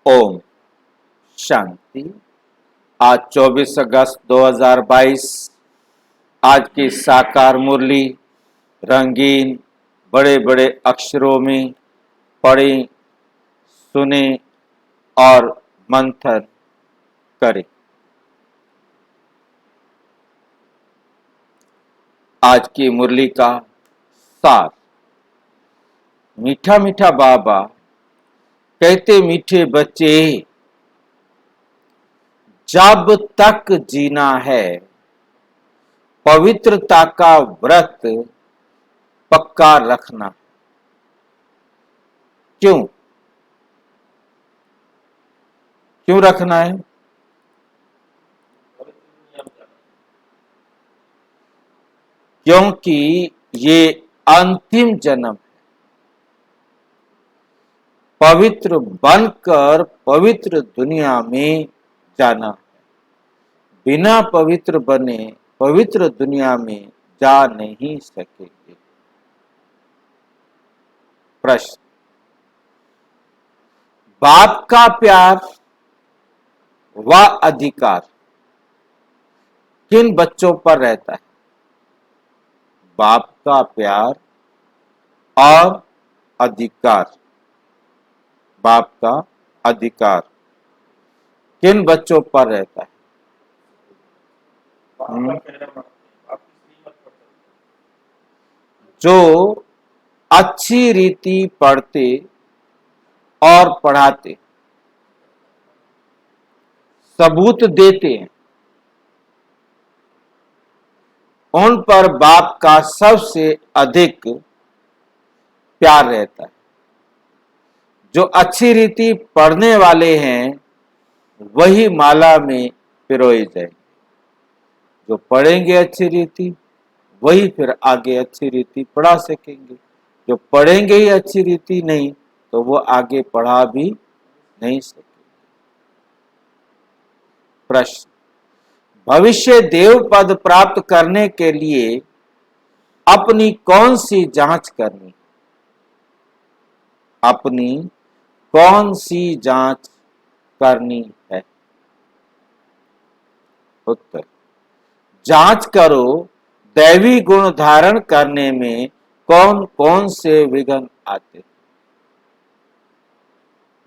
ओम शांति। आज 24 अगस्त 2022। आज की साकार मुरली रंगीन बड़े बड़े अक्षरों में पढ़ें, सुने और मंथन करें। आज की मुरली का सार। मीठा मीठा बाबा कहते, मीठे बच्चे जब तक जीना है पवित्रता का व्रत पक्का रखना। क्यों रखना है? क्योंकि ये अंतिम जन्म है। पवित्र बनकर पवित्र दुनिया में जाना है। बिना पवित्र बने पवित्र दुनिया में जा नहीं सकेंगे। प्रश्न। बाप का प्यार व अधिकार किन बच्चों पर रहता है? बाप का प्यार और अधिकार, बाप का अधिकार किन बच्चों पर रहता है? जो अच्छी रीति पढ़ते और पढ़ाते, सबूत देते हैं, उन पर बाप का सबसे अधिक प्यार रहता है। जो अच्छी रीति पढ़ने वाले हैं वही माला में पिरोए जाएंगे। जो पढ़ेंगे अच्छी रीति वही फिर आगे अच्छी रीति पढ़ा सकेंगे। जो पढ़ेंगे ही अच्छी रीति नहीं तो वो आगे पढ़ा भी नहीं सकेंगे। प्रश्न। भविष्य देव पद प्राप्त करने के लिए अपनी कौन सी जांच करनी? अपनी कौन सी जांच करनी है? उत्तर। जांच करो दैवी गुण धारण करने में कौन कौन से विघ्न आते।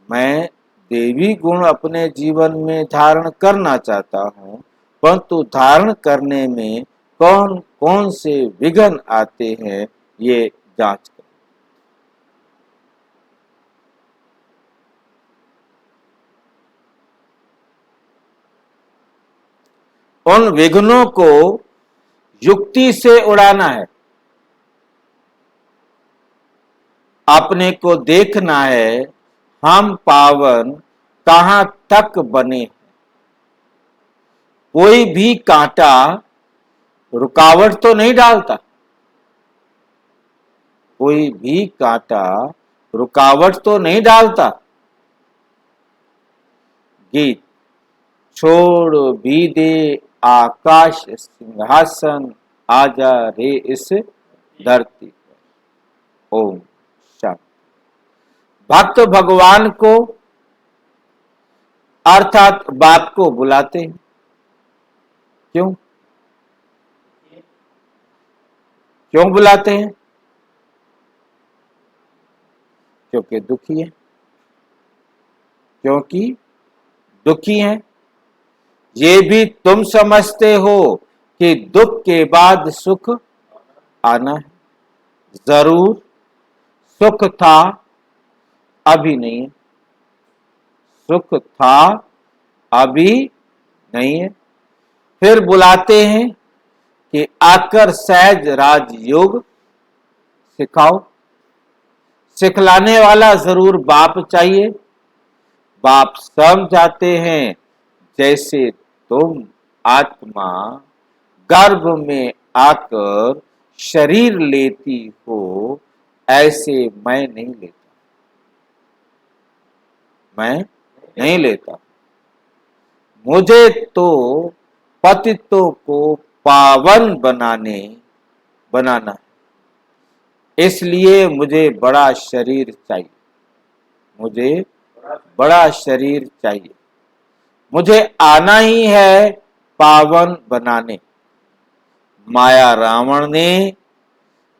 मैं देवी गुण अपने जीवन में धारण करना चाहता हूं, परंतु धारण करने में कौन कौन से विघ्न आते हैं ये जांच करो। उन विघ्नों को युक्ति से उड़ाना है। अपने को देखना है हम पावन कहां तक बने हैं। कोई भी कांटा रुकावट तो नहीं डालता। कोई भी कांटा रुकावट तो नहीं डालता। गीत। छोड़ भी दे आकाश सिंहासन, आजा रे इस धरती पर। ओम शांति। भक्त भगवान को अर्थात बाप को बुलाते हैं। क्यों बुलाते हैं? क्योंकि दुखी है। क्योंकि दुखी है। ये भी तुम समझते हो कि दुख के बाद सुख आना है। जरूर सुख था, अभी नहीं है। सुख था, अभी नहीं है। फिर बुलाते हैं कि आकर सहज राजयोग सिखाओ। सिखलाने वाला जरूर बाप चाहिए। बाप समझाते हैं जैसे तुम आत्मा गर्भ में आकर शरीर लेती हो, ऐसे मैं नहीं लेता। मैं नहीं लेता। मुझे तो पतितों को पावन बनाना है। इसलिए मुझे बड़ा शरीर चाहिए। मुझे बड़ा शरीर चाहिए। मुझे आना ही है पावन बनाने। माया रावण ने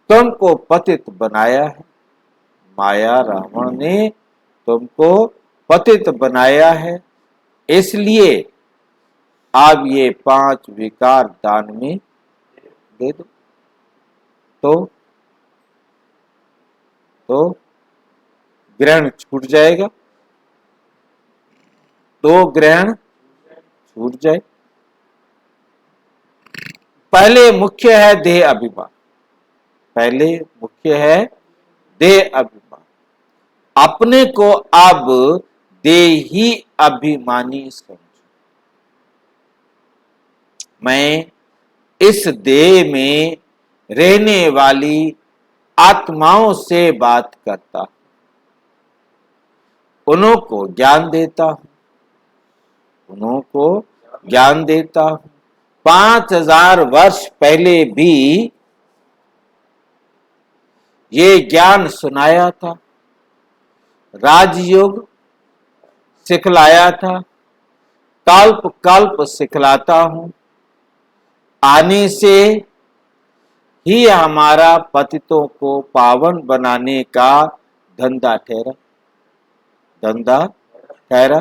तुमको पतित बनाया है। माया रावण ने तुमको पतित बनाया है, इसलिए आप ये 5 विकार दान में दे दो। तो ग्रहण छूट जाएगा, तो ग्रहण छूट जाए। पहले मुख्य है देह अभिमान। पहले मुख्य है देह अभिमान। अपने को अब देही अभिमानी समझो। मैं इस देह में रहने वाली आत्माओं से बात करता हूं, उन्हों को ज्ञान देता हूं, उन्हों को ज्ञान देता हूं। 5000 वर्ष पहले भी ये ज्ञान सुनाया था, राजयोग सिखलाया था, कल्प कल्प सिखलाता हूं। आने से ही हमारा पतितों को पावन बनाने का धंधा ठहरा।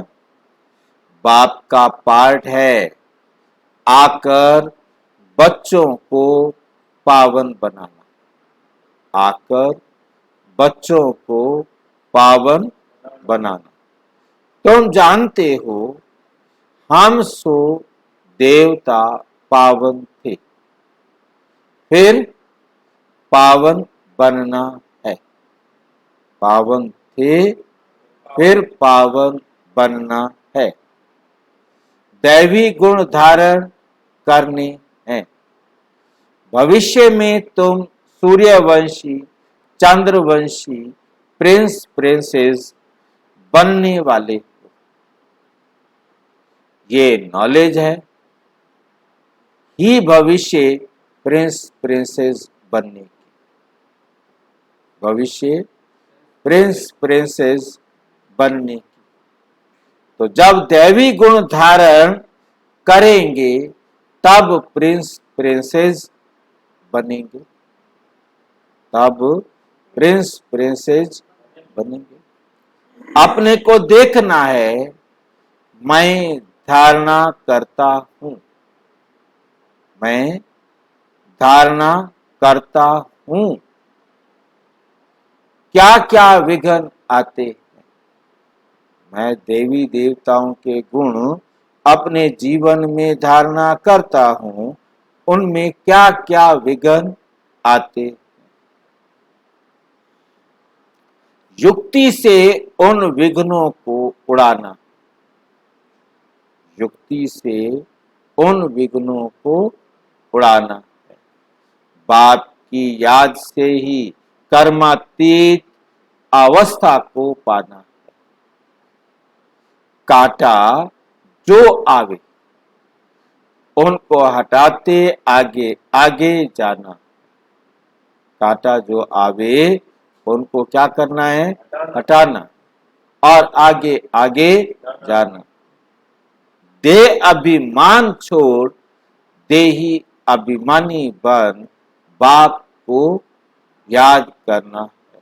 बाप का पार्ट है आकर बच्चों को पावन बनाना। आकर बच्चों को पावन बनाना। तुम जानते हो हम सो देवता पावन थे, फिर पावन बनना है। पावन थे, फिर पावन बनना है। दैवी गुण धारण करने हैं। भविष्य में तुम सूर्यवंशी, चंद्रवंशी, प्रिंस प्रिंसेस बनने वाले हो। ये नॉलेज है ही भविष्य प्रिंस प्रिंसेस बनने की। भविष्य प्रिंस प्रिंसेस बनने की। तो जब दैवी गुण धारण करेंगे तब प्रिंस प्रिंसेस बनेंगे, तब प्रिंस प्रिंसेस बनेंगे। अपने को देखना है मैं धारणा करता हूं, मैं धारणा करता हूं। क्या क्या विघ्न आते हैं। मैं देवी देवताओं के गुण अपने जीवन में धारणा करता हूं, उनमें क्या क्या विघ्न आते। युक्ति से उन विघ्नों को उड़ाना। युक्ति से उन विघ्नों को उड़ाना है। बाप की याद से ही कर्मातीत अवस्था को पाना है। कांटा जो आवे उनको हटाते आगे आगे जाना। कांटा जो आवे उनको क्या करना है, हटाना और आगे आगे जाना। देह अभिमान छोड़ देही अभिमानी बन बाप को याद करना है,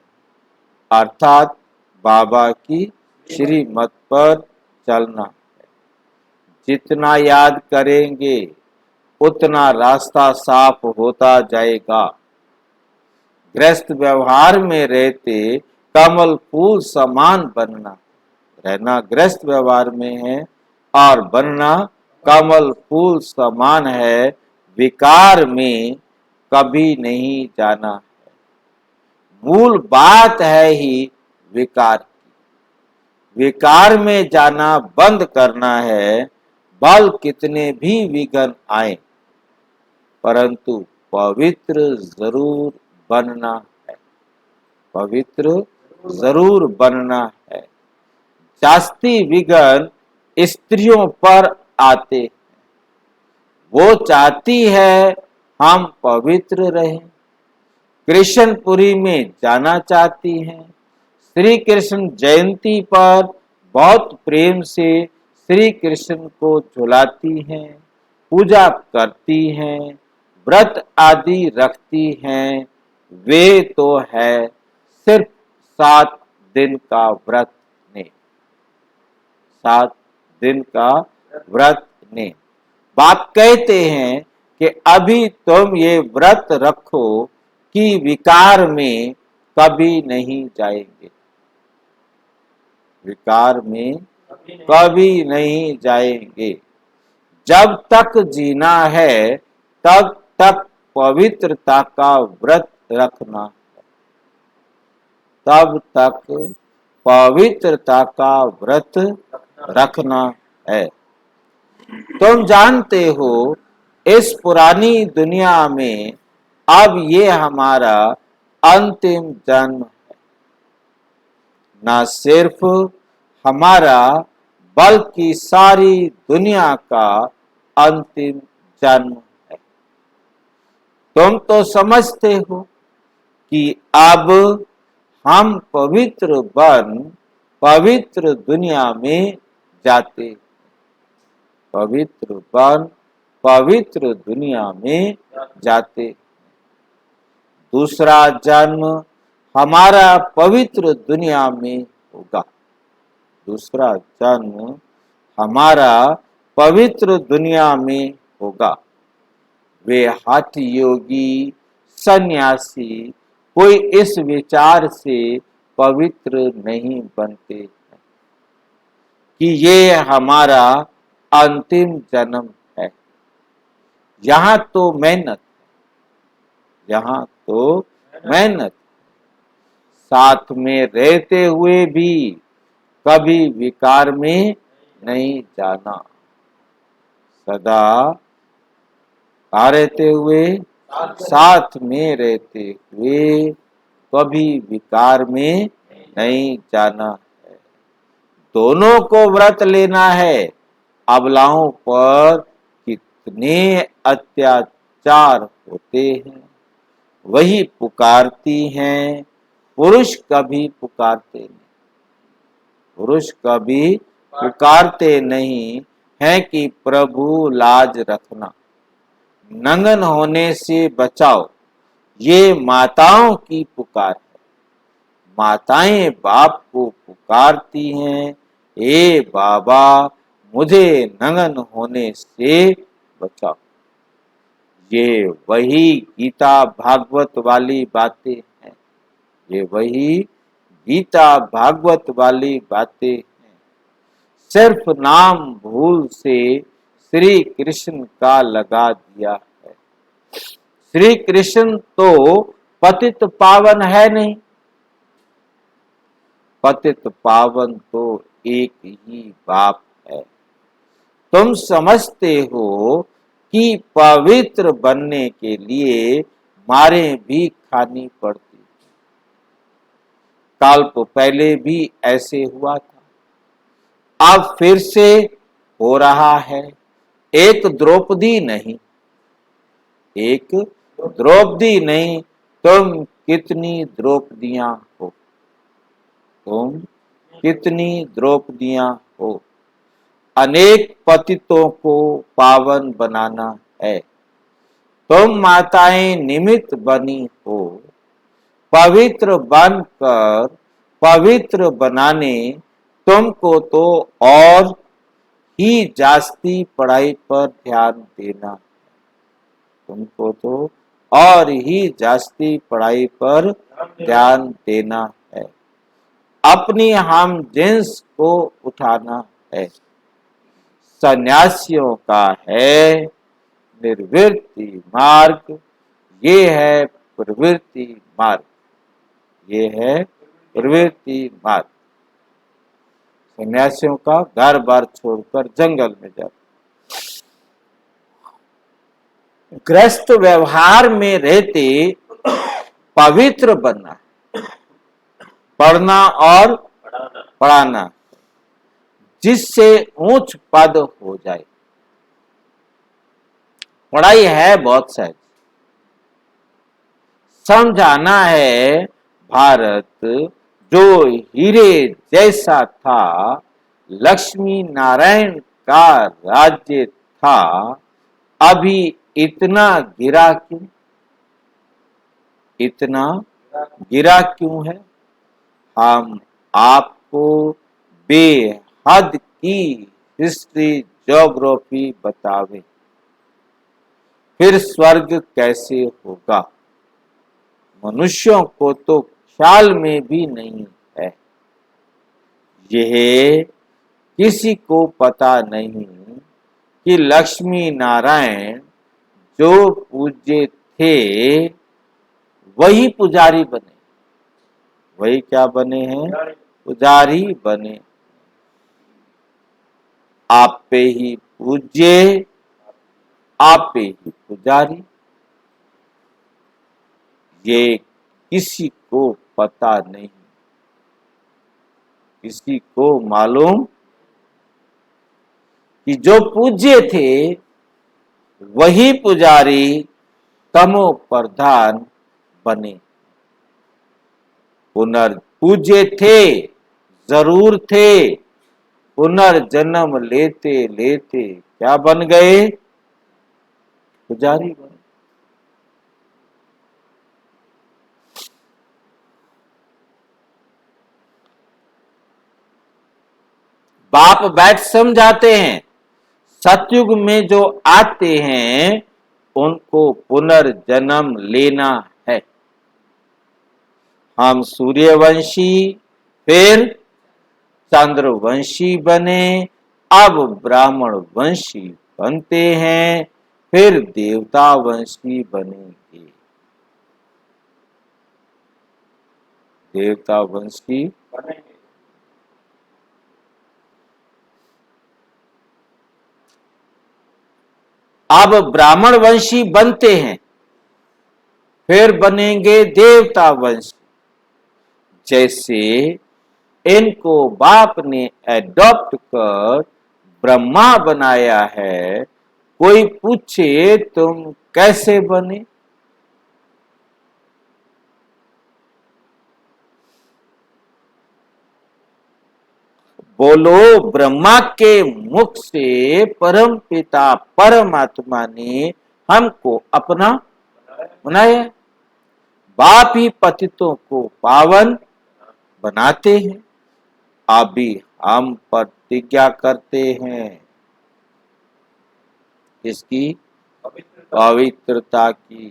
अर्थात बाबा की श्रीमत पर चलना है। जितना याद करेंगे उतना रास्ता साफ होता जाएगा। गृहस्थ व्यवहार में रहते कमल फूल समान बनना। रहना गृहस्थ व्यवहार में है और बनना कमल फूल समान है। विकार में कभी नहीं जाना है। मूल बात है ही विकार की। विकार में जाना बंद करना है। बल कितने भी विघ्न आए परंतु पवित्र जरूर बनना है। पवित्र जरूर बनना है। जास्ती विघ्न स्त्रियों पर आते हैं। वो चाहती है हम पवित्र रहें। कृष्णपुरी में जाना चाहती हैं। श्री कृष्ण जयंती पर बहुत प्रेम से श्री कृष्ण को झुलाती हैं, पूजा करती हैं, व्रत आदि रखती हैं, वे तो है सिर्फ 7 दिन का व्रत ने, 7 दिन का व्रत ने। बाप कहते हैं कि अभी तुम ये व्रत रखो कि विकार में कभी नहीं जाएंगे, विकार में कभी नहीं जाएंगे। जब तक जीना है तब तक पवित्रता का व्रत रखना, तब तक पवित्रता का व्रत रखना है। तुम जानते हो इस पुरानी दुनिया में अब ये हमारा अंतिम जन्म है, न सिर्फ हमारा बल्कि सारी दुनिया का अंतिम जन्म है। तुम तो समझते हो कि अब हम पवित्र बन पवित्र दुनिया में जाते, पवित्र बन पवित्र दुनिया में जाते। दूसरा जन्म हमारा पवित्र दुनिया में होगा, दूसरा जन्म हमारा पवित्र दुनिया में होगा। वे हठ योगी सन्यासी कोई इस विचार से पवित्र नहीं बनते हैं कि ये हमारा अंतिम जन्म है। यहाँ तो मेहनत, यहाँ तो मेहनत, साथ में रहते हुए भी कभी विकार में नहीं जाना, सदा रहते हुए, साथ में रहते हुए कभी विकार में नहीं जाना है। दोनों को व्रत लेना है। अबलाओं पर कितने अत्याचार होते हैं, वही पुकारती हैं, पुरुष कभी पुकारते नहीं, पुरुष कभी पुकारते नहीं हैं कि प्रभु लाज रखना, नंगन होने से बचाओ। ये माताओं की पुकार है। माताएं बाप को पुकारती हैं, ए बाबा मुझे नंगन होने से बचाओ। ये वही गीता भागवत वाली बातें हैं, ये वही गीता भागवत वाली बातें हैं। सिर्फ नाम भूल से श्री कृष्ण का लगा दिया है। श्री कृष्ण तो पतित पावन है नहीं, पतित पावन तो एक ही बाप है। तुम समझते हो कि पवित्र बनने के लिए मारें भी खानी पड़ती, कल्प पहले भी ऐसे हुआ था, अब फिर से हो रहा है। एक द्रौपदी नहीं, एक द्रौपदी नहीं, तुम कितनी द्रौपदियां हो, तुम कितनी द्रौपदियां हो। अनेक पतितों को पावन बनाना है। तुम माताएं निमित्त बनी हो, पवित्र बनकर पवित्र बनाने तुमको तो और ही जास्ती पढ़ाई पर ध्यान देना, तुमको तो और ही जास्ती पढ़ाई पर ध्यान देना है। अपनी हम जिन्स को उठाना है। सन्यासियों का है निर्वृत्ति मार्ग, ये है प्रवृत्ति मार्ग, ये है प्रवृत्ति मार्ग। सन्यासियों का घर बार छोड़कर जंगल में जाते, गृहस्थ व्यवहार में रहते पवित्र बनना, पढ़ना और पढ़ाना, जिससे ऊंच पद हो जाए। पढ़ाई है बहुत सहज, समझाना है भारत जो हीरे जैसा था लक्ष्मी नारायण का राज्य था, अभी इतना गिरा क्यों? इतना गिरा क्यों है? हम आपको बेहद की हिस्ट्री ज्योग्राफी बतावे, फिर स्वर्ग कैसे होगा? मनुष्यों को तो ख्याल में भी नहीं है। यह किसी को पता नहीं कि लक्ष्मी नारायण जो पूज्य थे वही पुजारी बने। वही क्या बने हैं? पुजारी बने। आप पे ही पूज्य, आप पे ही पुजारी। ये किसी को पता नहीं, किसी को मालूम कि जो पूज्य थे वही पुजारी तमो प्रधान बने। पुनर्पूज्य थे, जरूर थे, पुनर्जन्म लेते लेते क्या बन गए? पुजारी बन। बाप बैठ समझाते हैं, सतयुग में जो आते हैं उनको पुनर्जन्म लेना है। हम सूर्यवंशी, फिर चंद्रवंशी बने, अब ब्राह्मण वंशी बनते हैं, फिर देवता वंशी बनेंगे। देवता वंशी बनेंगे। अब ब्राह्मण वंशी बनते हैं, फिर बनेंगे देवता वंशी। जैसे इनको बाप ने एडॉप्ट कर ब्रह्मा बनाया है, कोई पूछे तुम कैसे बने? बोलो, ब्रह्मा के मुख से परम पिता परमात्मा ने हमको अपना बनाया। बाप ही पतितों को पावन बनाते हैं। अभी हम प्रतिज्ञा करते हैं इसकी पवित्रता की।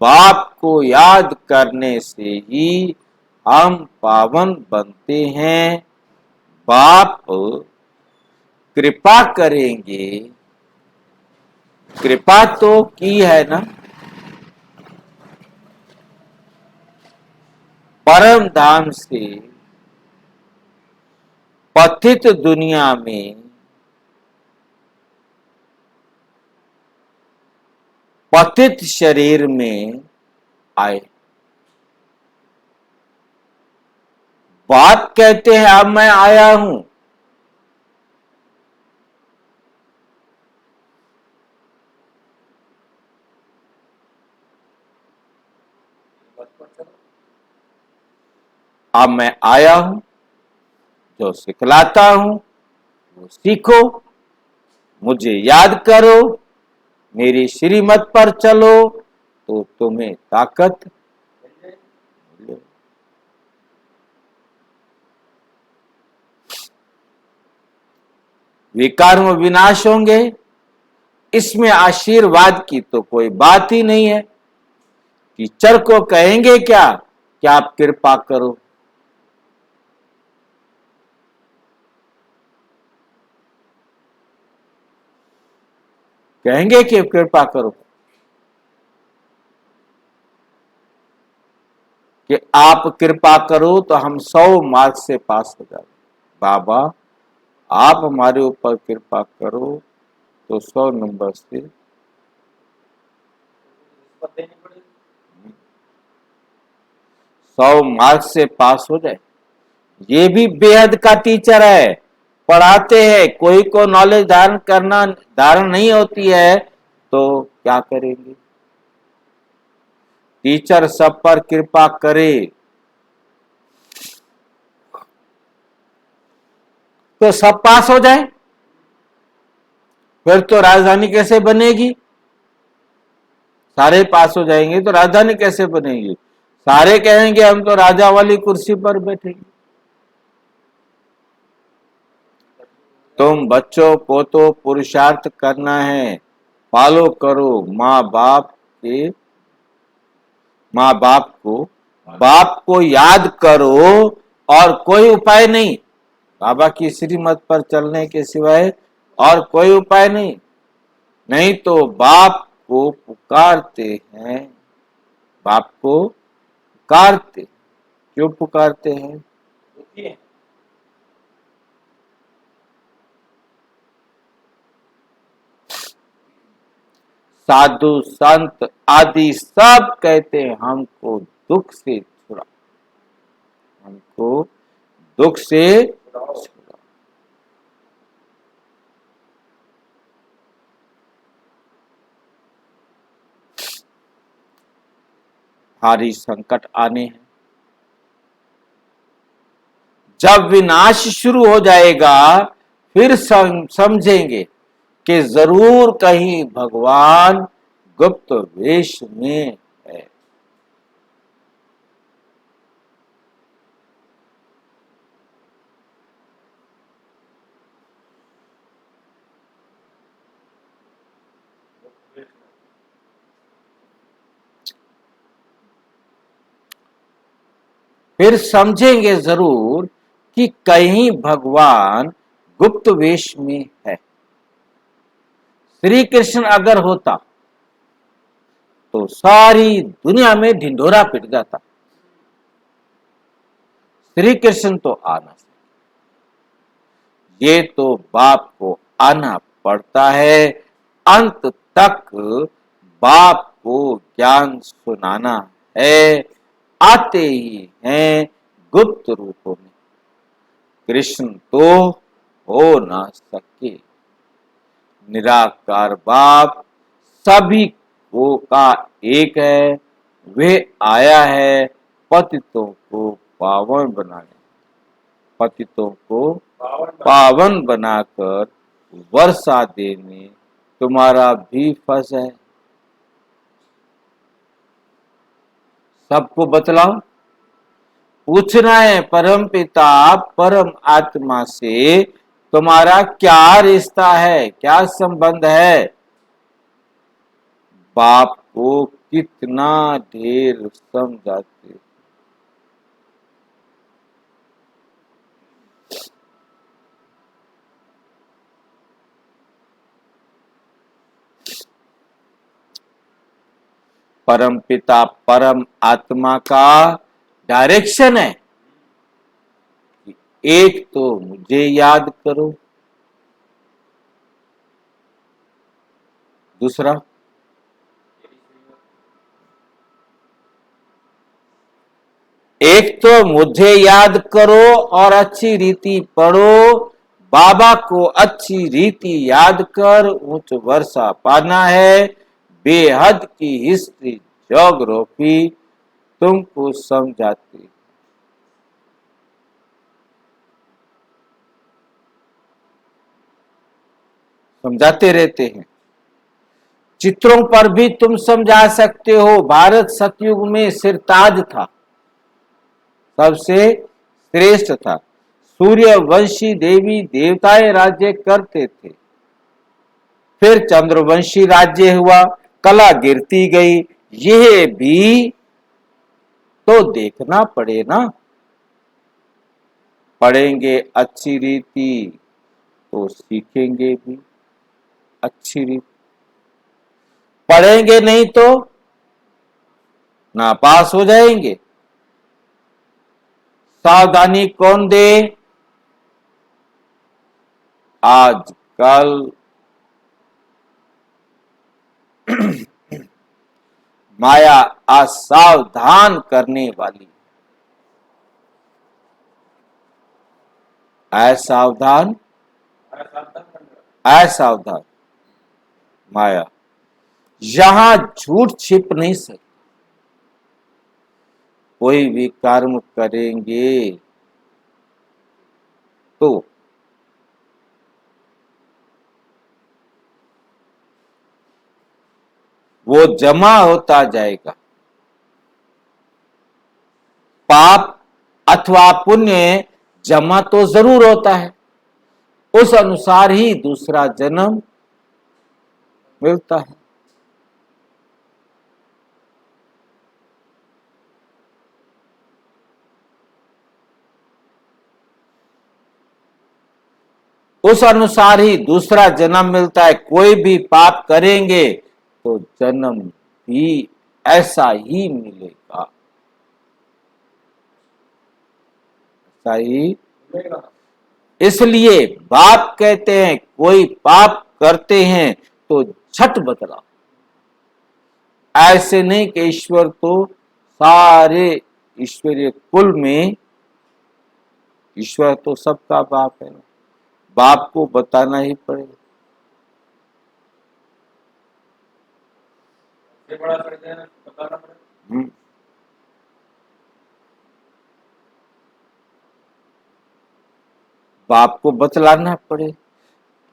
बाप को याद करने से ही हम पावन बनते हैं। बाप कृपा करेंगे, कृपा तो की है ना। परम धाम से पतित दुनिया में पतित शरीर में आए। बाप कहते हैं अब मैं आया हूं। अब मैं आया हूं, जो सिखलाता हूं वो सीखो, मुझे याद करो, मेरी श्रीमत पर चलो तो तुम्हें ताकत। विकर्म विनाश होंगे, इसमें आशीर्वाद की तो कोई बात ही नहीं है। टीचर को कहेंगे क्या कि आप कृपा करो? कहेंगे कि कृपा करो, कि आप कृपा करो तो हम 100 मार्क्स से पास हो जाए। बाबा आप हमारे ऊपर कृपा करो तो 100 नंबर से 100 मार्क्स से पास हो जाए। ये भी बेहद का टीचर है, पढ़ाते हैं। कोई को नॉलेज धारण नहीं होती है तो क्या करेंगे? टीचर सब पर कृपा करे। तो सब पास हो जाए, फिर तो राजधानी कैसे बनेगी? सारे पास हो जाएंगे तो राजधानी कैसे बनेगी? सारे कहेंगे हम तो राजा वाली कुर्सी पर बैठेंगे। तुम बच्चों को तो पुरुषार्थ करना है, फॉलो करो माँ बाप को याद करो, और कोई उपाय नहीं। बाबा की श्रीमत पर चलने के सिवाय और कोई उपाय नहीं। नहीं तो बाप को पुकारते हैं, बाप को पुकारते, क्यों पुकारते हैं? साधु संत आदि सब कहते हैं हमको दुख से छुड़ा, हमको दुख से छुड़ा। भारी संकट आने हैं, जब विनाश शुरू हो जाएगा फिर समझेंगे कि जरूर कहीं भगवान गुप्त वेश में है। फिर समझेंगे जरूर कि कहीं भगवान गुप्त वेश में है। श्री कृष्ण अगर होता तो सारी दुनिया में ढिंढोरा पिट जाता। श्री कृष्ण तो आना, ये तो बाप को आना पड़ता है, अंत तक बाप को ज्ञान सुनाना है। आते ही हैं गुप्त रूपों में, कृष्ण तो हो ना सके। निराकार बाप सभी को का एक है, वे आया है पतितों को पावन बनाने, पतितों को पावन बनाकर वर्षा देने तुम्हारा भी फर्ज है। सबको बतलाओ, पूछना है परम पिता परम आत्मा से तुम्हारा क्या रिश्ता है, क्या संबंध है? बाप को कितना ढेर समझाते। परम पिता परम आत्मा का डायरेक्शन है कि एक तो मुझे याद करो, दूसरा एक तो मुझे याद करो और अच्छी रीति पढ़ो। बाबा को अच्छी रीति याद कर उच्च वर्षा पाना है। बेहद की हिस्ट्री ज्योग्राफी तुमको समझाती, समझाते रहते हैं। चित्रों पर भी तुम समझा सकते हो। भारत सतयुग में सिरताज था, सबसे श्रेष्ठ था। सूर्यवंशी देवी देवताएं राज्य करते थे, फिर चंद्रवंशी राज्य हुआ, कला गिरती गई। यह भी तो देखना पड़े ना। पढ़ेंगे अच्छी रीति तो सीखेंगे भी अच्छी रीति, पढ़ेंगे नहीं तो नापास हो जाएंगे। सावधानी कौन दे? आजकल माया असावधान करने वाली, असावधान असावधान माया यहां झूठ छिप नहीं सकती। कोई भी कर्म करेंगे तो वो जमा होता जाएगा। पाप अथवा पुण्य जमा तो जरूर होता है, उस अनुसार ही दूसरा जन्म मिलता है। उस अनुसार ही दूसरा जन्म मिलता है। कोई भी पाप करेंगे तो जन्म भी ऐसा ही मिलेगा, ऐसा ही मिलेगा। इसलिए बाप कहते हैं कोई पाप करते हैं तो झट बदलाओ। ऐसे नहीं कि ईश्वर तो सारे ईश्वरीय कुल में, ईश्वर तो सबका बाप है, बाप को बताना ही पड़ेगा। बड़ा बताना पड़ेगा। बाप को बतलाना पड़े।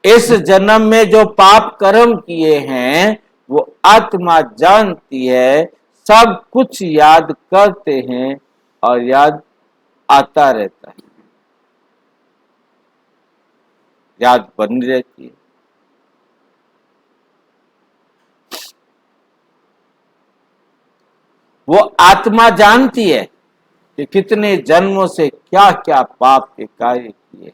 इस जन्म में जो पाप कर्म किए हैं वो आत्मा जानती है, सब कुछ याद करते हैं और याद आता रहता है, याद बनी रहती है। वो आत्मा जानती है कि कितने जन्मों से क्या क्या पाप के कार्य किए।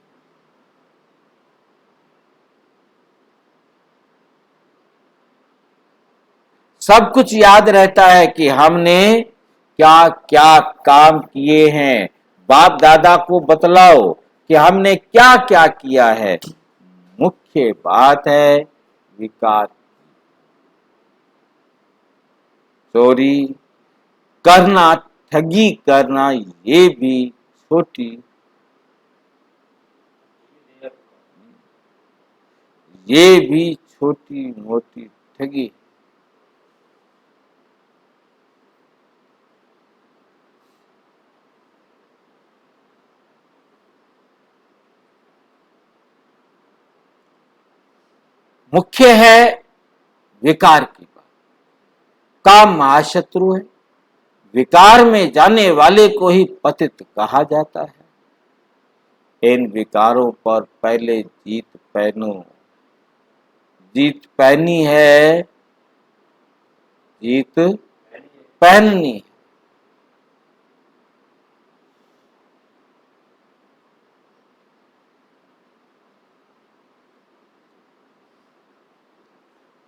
सब कुछ याद रहता है कि हमने क्या क्या काम किए हैं। बाप दादा को बतलाओ कि हमने क्या क्या किया है। मुख्य बात है विकार, चोरी करना, ठगी करना, ये भी छोटी मोटी ठगी। मुख्य है विकार की बात। काम महाशत्रु है, विकार में जाने वाले को ही पतित कहा जाता है। इन विकारों पर पहले जीत पहनो। जीत पहनी है, जीत पहननी है।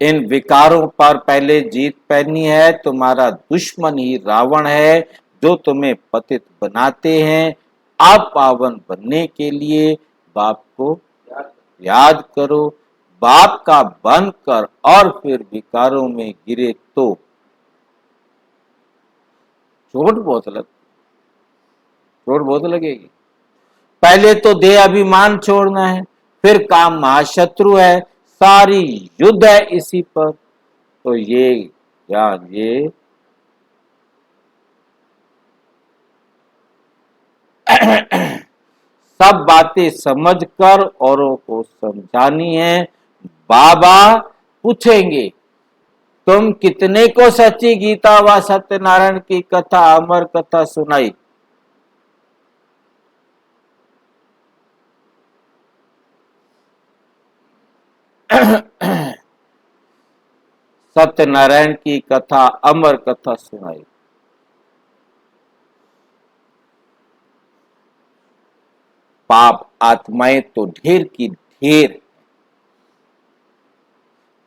इन विकारों पर पहले जीत पहनी है। तुम्हारा दुश्मन ही रावण है जो तुम्हें पतित बनाते हैं। आप पावन बनने के लिए बाप को याद करो। बाप का बनकर और फिर विकारों में गिरे तो चोट बहुत लगेगी। पहले तो देह अभिमान छोड़ना है, फिर काम महाशत्रु है, सारी युद्ध है इसी पर। तो ये ज्ञान, ये सब बातें समझकर औरों को समझानी है। बाबा पूछेंगे तुम कितने को सच्ची गीता व सत्यनारायण की कथा, अमर कथा सुनाई। सत्यनारायण की कथा, अमर कथा सुनाई। पाप आत्माएं तो ढेर की ढेर,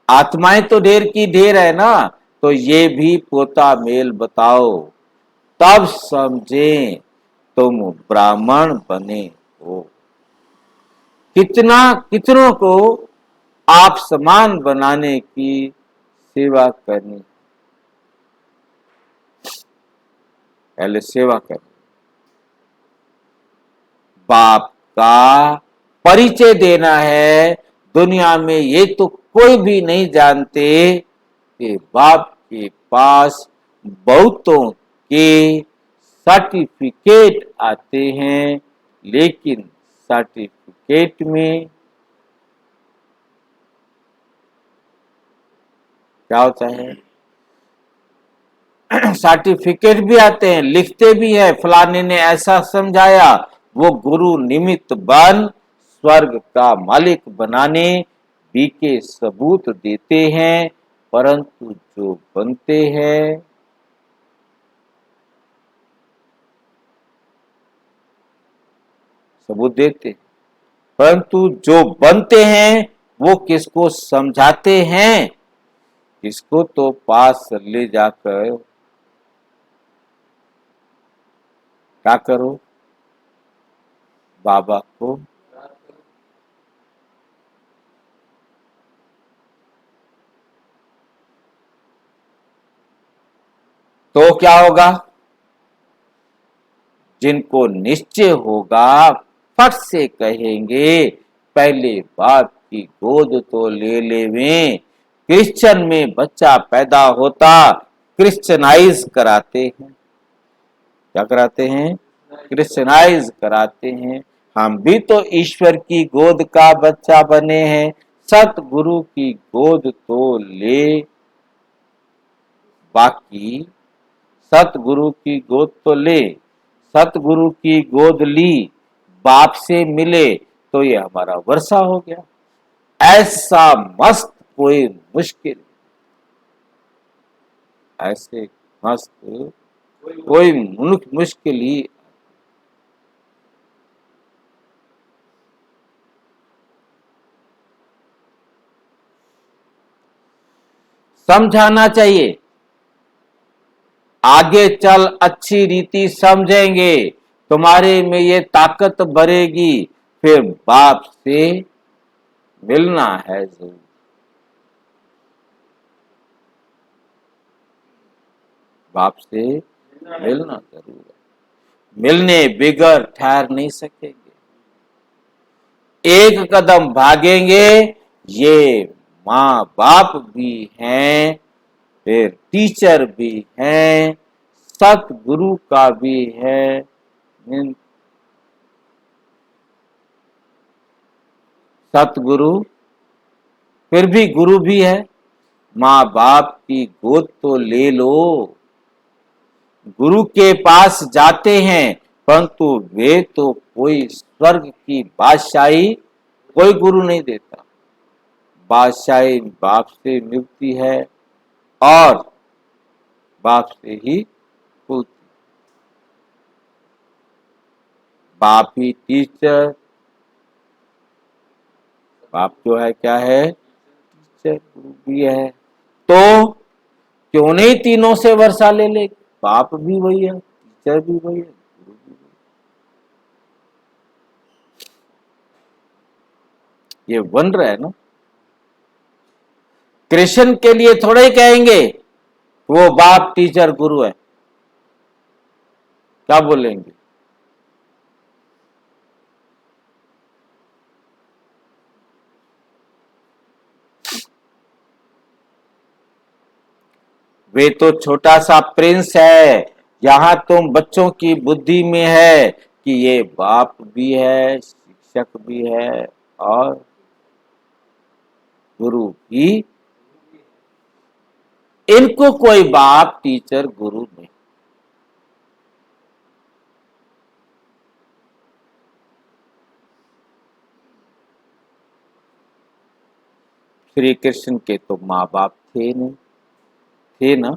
आत्माएं तो ढेर की ढेर है ना। तो ये भी पोता मेल बताओ, तब समझे तुम ब्राह्मण बने हो। कितनों को आप समान बनाने की सेवा करनी, पहले सेवा करनी। बाप का परिचय देना है। दुनिया में ये तो कोई भी नहीं जानते कि बाप के पास बहुतों के सर्टिफिकेट आते हैं, लेकिन सर्टिफिकेट में क्या होता है? सर्टिफिकेट भी आते हैं, लिखते भी है फलाने ने ऐसा समझाया, वो गुरु निमित्त बन स्वर्ग का मालिक बनाने भी के सबूत देते हैं, परंतु जो बनते हैं सबूत देते, परंतु जो बनते हैं वो किसको समझाते हैं? इसको तो पास ले जाकर क्या करो, बाबा को तो क्या होगा? जिनको निश्चय होगा फट से कहेंगे पहले बाप की गोद तो ले लेवें। क्रिश्चियन में बच्चा पैदा होता क्रिश्चियनाइज कराते हैं, क्या कराते हैं? क्रिश्चियनाइज कराते हैं। हम भी तो ईश्वर की गोद का बच्चा बने हैं, सतगुरु की गोद तो ले, बाकी सतगुरु की गोद तो ले, सतगुरु की गोद ली, बाप से मिले तो ये हमारा वर्षा हो गया। ऐसा मस्त कोई मुश्किल, ऐसे मस्त कोई मुश्किल ही समझाना चाहिए। आगे चल अच्छी रीति समझेंगे, तुम्हारे में ये ताकत बढ़ेगी, फिर बाप से मिलना है जरूर। बाप से मिलना जरूर है, मिलने बिगर ठहर नहीं सकेंगे। एक कदम भागेंगे, ये माँ बाप भी हैं, फिर टीचर भी हैं, सतगुरु का भी है, सतगुरु फिर भी गुरु भी है। माँ बाप की गोद तो ले लो। गुरु के पास जाते हैं, परंतु वे तो कोई स्वर्ग की बादशाही कोई गुरु नहीं देता। बादशाही बाप से मिलती है और बाप से ही खुलती। बाप ही टीचर, बाप जो है क्या है? टीचर, गुरु भी है। तो क्यों नहीं तीनों से वर्षा ले ले? बाप भी वही है, टीचर भी वही है, गुरु भी वही है। ये बन रहा है ना। कृष्ण के लिए थोड़े ही कहेंगे वो बाप टीचर गुरु है, क्या बोलेंगे? वे तो छोटा सा प्रिंस है। यहाँ तुम बच्चों की बुद्धि में है कि ये बाप भी है, शिक्षक भी है और गुरु भी। इनको कोई बाप टीचर गुरु नहीं। श्री कृष्ण के तो माँ बाप थे नहीं, थे ना।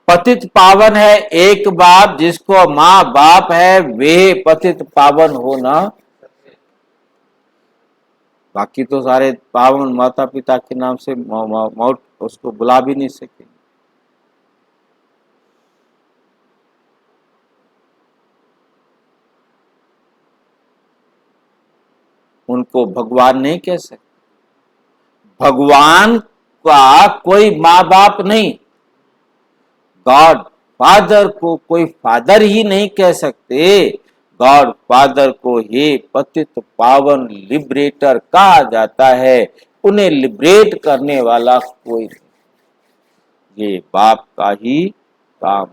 पतित पावन है एक बाप, जिसको माँ बाप है वे पतित पावन हो ना। बाकी तो सारे पावन माता पिता के नाम से मौत उसको बुला भी नहीं सके। उनको भगवान नहीं कह सकते। भगवान का कोई माँ बाप नहीं, गॉड फादर को कोई फादर ही नहीं कह सकते। गॉड फादर को ही पतित पावन लिबरेटर कहा जाता है। उन्हें लिबरेट करने वाला कोई नहीं, ये बाप का ही काम।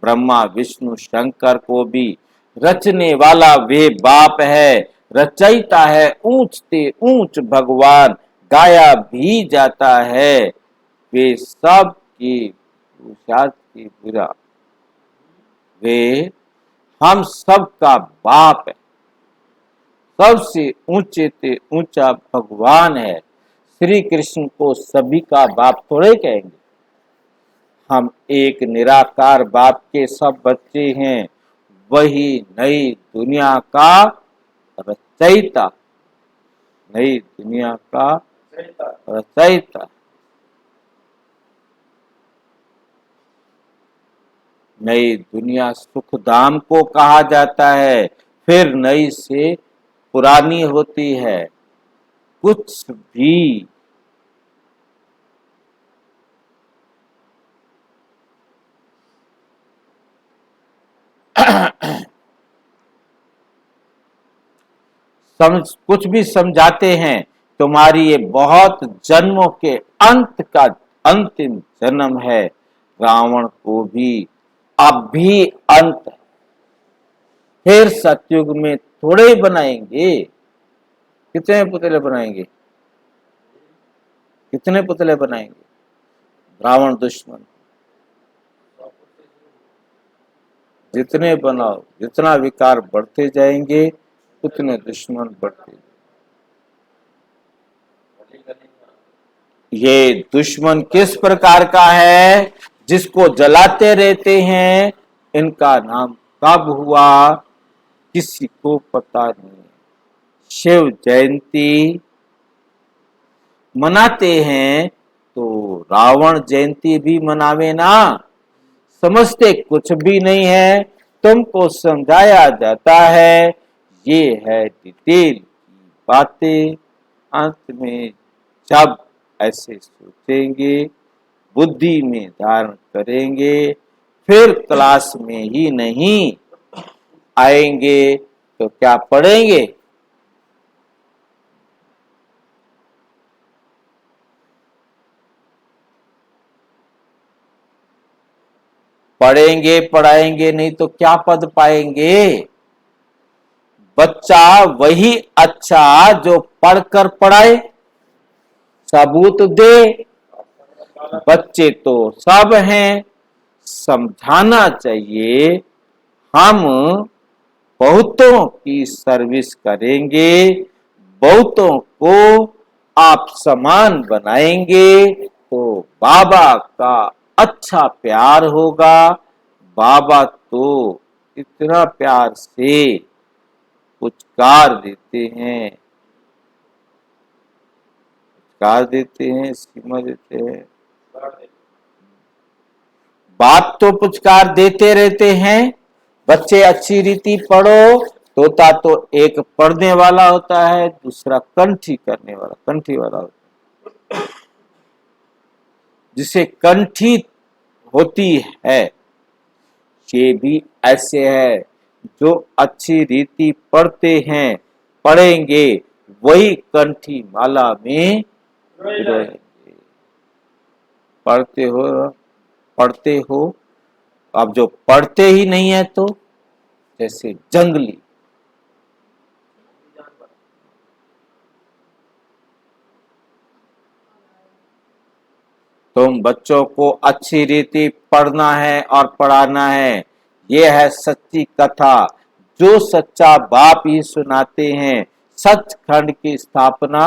ब्रह्मा विष्णु शंकर को भी रचने वाला वे बाप है, रचयिता है ऊंच ते ऊंच भगवान, गाया भी जाता है वे सब की पुरुषार्थ की बुरा। वे हम सब का बाप है, सबसे ऊंचे ते ऊंचा भगवान है। श्री कृष्ण को सभी का बाप थोड़े कहेंगे। हम एक निराकार बाप के सब बच्चे हैं। वही नई दुनिया का रचयिता, नई दुनिया का रचयिता। नई दुनिया सुखधाम को कहा जाता है, फिर नई से पुरानी होती है। कुछ भी कुछ भी समझाते हैं, तुम्हारी ये बहुत जन्मों के अंत का अंतिम जन्म है। रावण को भी अब भी अंत है, फिर सतयुग में थोड़े बनाएंगे। कितने पुतले बनाएंगे, कितने पुतले बनाएंगे? रावण दुश्मन जितने बनाओ, जितना विकार बढ़ते जाएंगे उतने दुश्मन बढ़ते। ये दुश्मन किस प्रकार का है? जिसको जलाते रहते हैं। इनका नाम कब हुआ किसी को पता नहीं। शिव जयंती मनाते हैं तो रावण जयंती भी मनावे ना। समझते कुछ भी नहीं है, तुमको समझाया जाता है। ये है डिटेल की बातें। अंत में जब ऐसे सोचेंगे, बुद्धि में धारण करेंगे, फिर क्लास में ही नहीं आएंगे तो क्या पढ़ेंगे? पढ़ेंगे पढ़ाएंगे नहीं तो क्या पद पाएंगे? बच्चा वही अच्छा जो पढ़कर पढ़ाए, सबूत दे। बच्चे तो सब हैं, समझाना चाहिए। हम बहुतों की सर्विस करेंगे, बहुतों को आप समान बनाएंगे तो बाबा का अच्छा प्यार होगा। बाबा तो इतना प्यार से पुचकार देते हैं, पुचकार देते हैं, सीमा देते हैं। बाप तो पुचकार देते रहते हैं। बच्चे अच्छी रीति पढ़ो। तोता तो एक पढ़ने वाला होता है, दूसरा कंठी करने वाला, कंठी वाला होता है। जिसे कंठी होती है, ये भी ऐसे है जो अच्छी रीति पढ़ते हैं, पढ़ेंगे वही कंठी माला में रहेंगे। पढ़ते हो, पढ़ते हो। अब जो पढ़ते ही नहीं है तो जैसे जंगली। तुम बच्चों को अच्छी रीति पढ़ना है और पढ़ाना है। ये है सच्ची कथा जो सच्चा बाप ही सुनाते हैं, सचखंड की स्थापना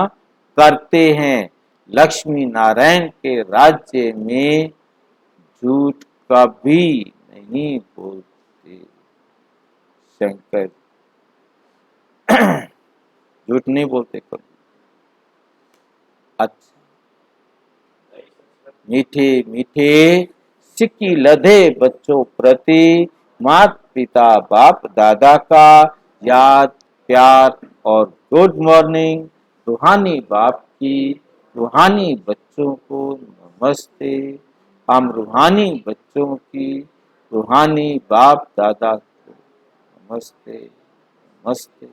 करते हैं। लक्ष्मी नारायण के राज्य में झूठ कभी नहीं बोलते। शंकर झूठ नहीं बोलते कभी। अच्छा, मीठे मीठे सिक्की लधे बच्चों प्रति माता पिता बाप दादा का याद प्यार और गुड मॉर्निंग। रूहानी बाप की रूहानी बच्चों को नमस्ते। हम रूहानी बच्चों की रूहानी बाप दादा को नमस्ते नमस्ते।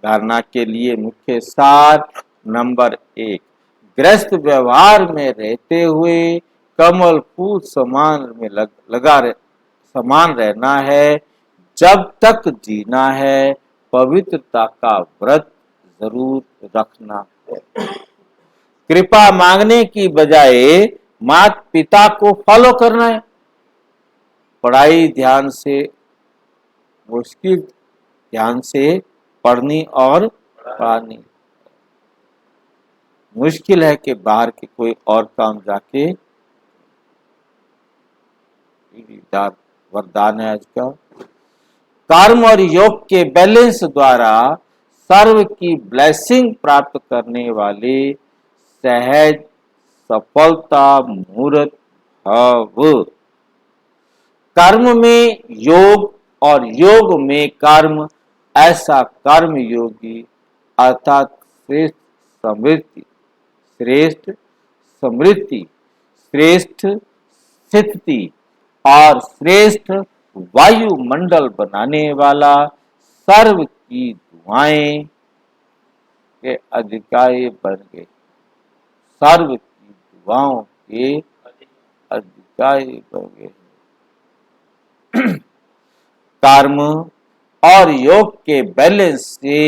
धारणा के लिए मुख्य सार। नंबर 1, गृहस्थ व्यवहार में रहते हुए कमल फूल समान में समान रहना है। जब तक जीना है पवित्रता का व्रत जरूर रखना है। कृपा मांगने की बजाय माता पिता को फॉलो करना है। पढ़ाई ध्यान से मुश्किल ध्यान से पढ़नी और पढ़ानी। मुश्किल है कि बाहर के कोई और काम जाके वरदान है आज का। कर्म और योग के बैलेंस द्वारा सर्व की ब्लेसिंग प्राप्त करने वाले सहज सफलता मूर्त भव। कर्म में योग और योग में कर्म, ऐसा कर्म योगी अर्थात श्रेष्ठ समृद्धि, श्रेष्ठ समृद्धि, श्रेष्ठ स्थिति और श्रेष्ठ वायुमंडल बनाने वाला सर्व की दुआएं के अधिकारी बन गए। सर्व की दुआओं के अधिकारी बन गए। कर्म और योग के बैलेंस से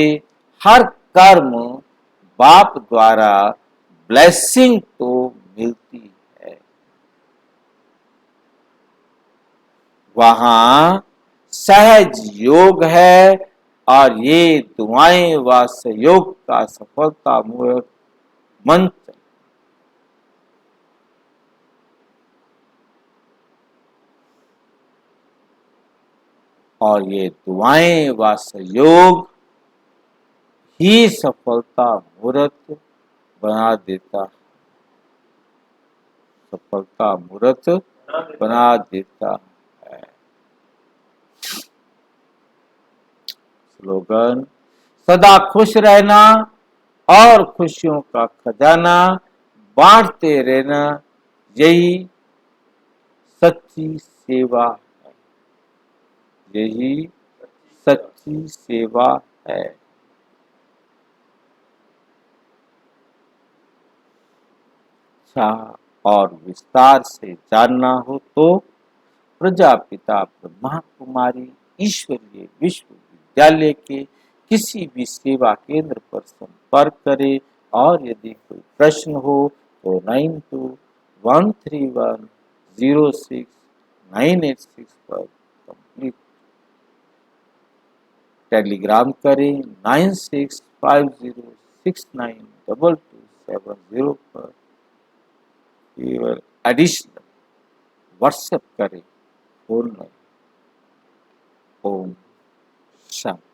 हर कर्म बाप द्वारा ब्लेसिंग तो मिलती है। वहां सहज योग है और ये दुआएं व सहयोग का सफलता मूलक मंत्र। और ये दुआएं व सहयोग ही सफलता मूर्त बना देता, सफलता मूर्त बना देता है। स्लोगन: सदा खुश रहना और खुशियों का खजाना बांटते रहना, यही सच्ची सेवा है। यही सच्ची सेवा है। और विस्तार से जानना हो तो प्रजापिता ब्रह्मा कुमारी ईश्वरीय विश्वविद्यालय के किसी भी सेवा केंद्र पर संपर्क करें। और यदि कोई प्रश्न हो तो 9213106986 पर कंप्लीट टेलीग्राम करें। 9650692270 पर केवल एडिशनल व्हाट्सएप करें। फोन में। ओम शांति।